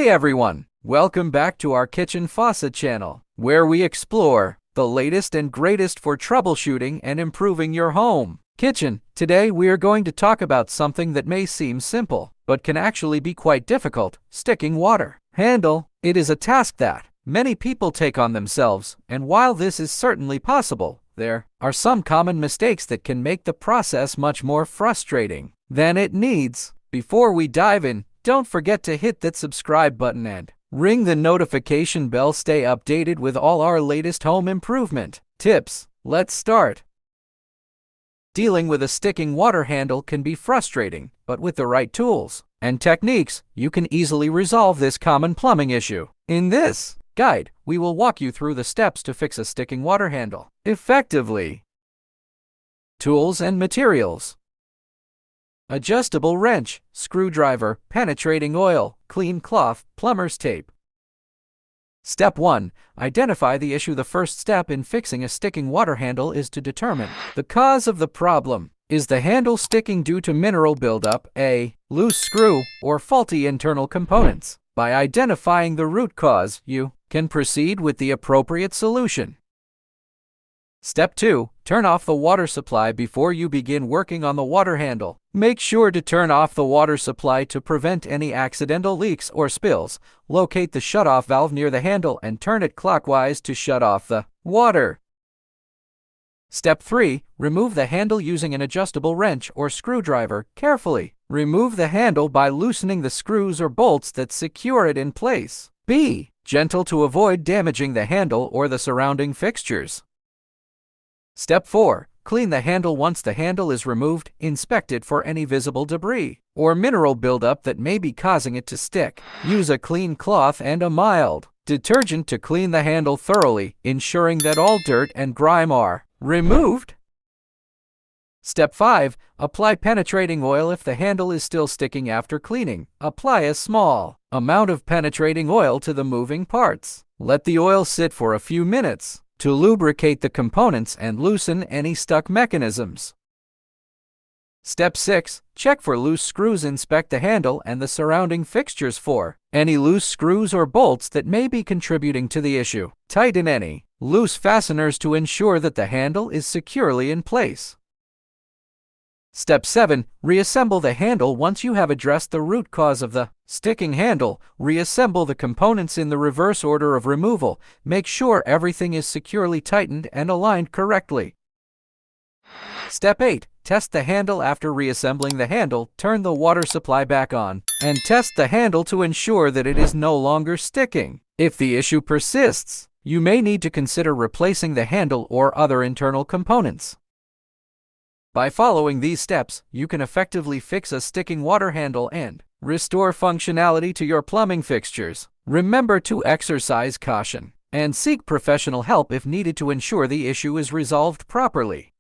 Hey everyone! Welcome back to our kitchen faucet channel, where we explore the latest and greatest for troubleshooting and improving your home kitchen. Today we are going to talk about something that may seem simple, but can actually be quite difficult: sticking water handle. It is a task that many people take on themselves, and while this is certainly possible, there are some common mistakes that can make the process much more frustrating than it needs. Before we dive in, don't forget to hit that subscribe button and ring the notification bell. Stay updated with all our latest home improvement tips. Let's start. Dealing with a sticking water handle can be frustrating, but with the right tools and techniques, you can easily resolve this common plumbing issue. In this guide, we will walk you through the steps to fix a sticking water handle effectively. Tools and materials: adjustable wrench, screwdriver, penetrating oil, clean cloth, plumber's tape. Step 1. Identify the issue. The first step in fixing a sticking water handle is to determine the cause of the problem. Is the handle sticking due to mineral buildup, a loose screw, or faulty internal components? By identifying the root cause, you can proceed with the appropriate solution. Step 2. Turn off the water supply before you begin working on the water handle. Make sure to turn off the water supply to prevent any accidental leaks or spills. Locate the shutoff valve near the handle and turn it clockwise to shut off the water. Step 3. Remove the handle using an adjustable wrench or screwdriver. Carefully remove the handle by loosening the screws or bolts that secure it in place. Be gentle to avoid damaging the handle or the surrounding fixtures. Step 4. Clean the handle. Once the handle is removed, inspect it for any visible debris or mineral buildup that may be causing it to stick. Use a clean cloth and a mild detergent to clean the handle thoroughly, ensuring that all dirt and grime are removed. Step 5. Apply penetrating oil. If the handle is still sticking after cleaning, apply a small amount of penetrating oil to the moving parts. Let the oil sit for a few minutes to lubricate the components and loosen any stuck mechanisms. Step 6. Check for loose screws. Inspect the handle and the surrounding fixtures for any loose screws or bolts that may be contributing to the issue. Tighten any loose fasteners to ensure that the handle is securely in place. Step 7. Reassemble the handle. Once you have addressed the root cause of the sticking handle, reassemble the components in the reverse order of removal. Make sure everything is securely tightened and aligned correctly. Step 8. Test the handle. After reassembling the handle, turn the water supply back on and test the handle to ensure that it is no longer sticking. If the issue persists, you may need to consider replacing the handle or other internal components. By following these steps, you can effectively fix a sticking water handle and restore functionality to your plumbing fixtures. Remember to exercise caution and seek professional help if needed to ensure the issue is resolved properly.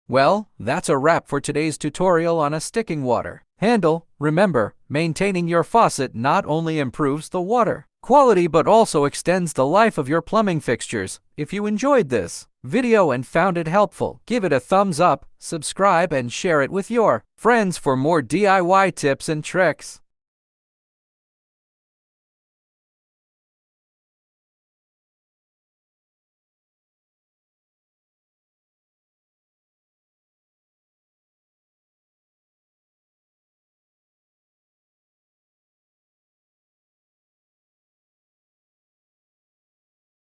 Well, that's a wrap for today's tutorial on a sticking water handle. Remember, maintaining your faucet not only improves the water quality but also extends the life of your plumbing fixtures. If you enjoyed this video and found it helpful, give it a thumbs up, subscribe, and share it with your friends for more DIY tips and tricks.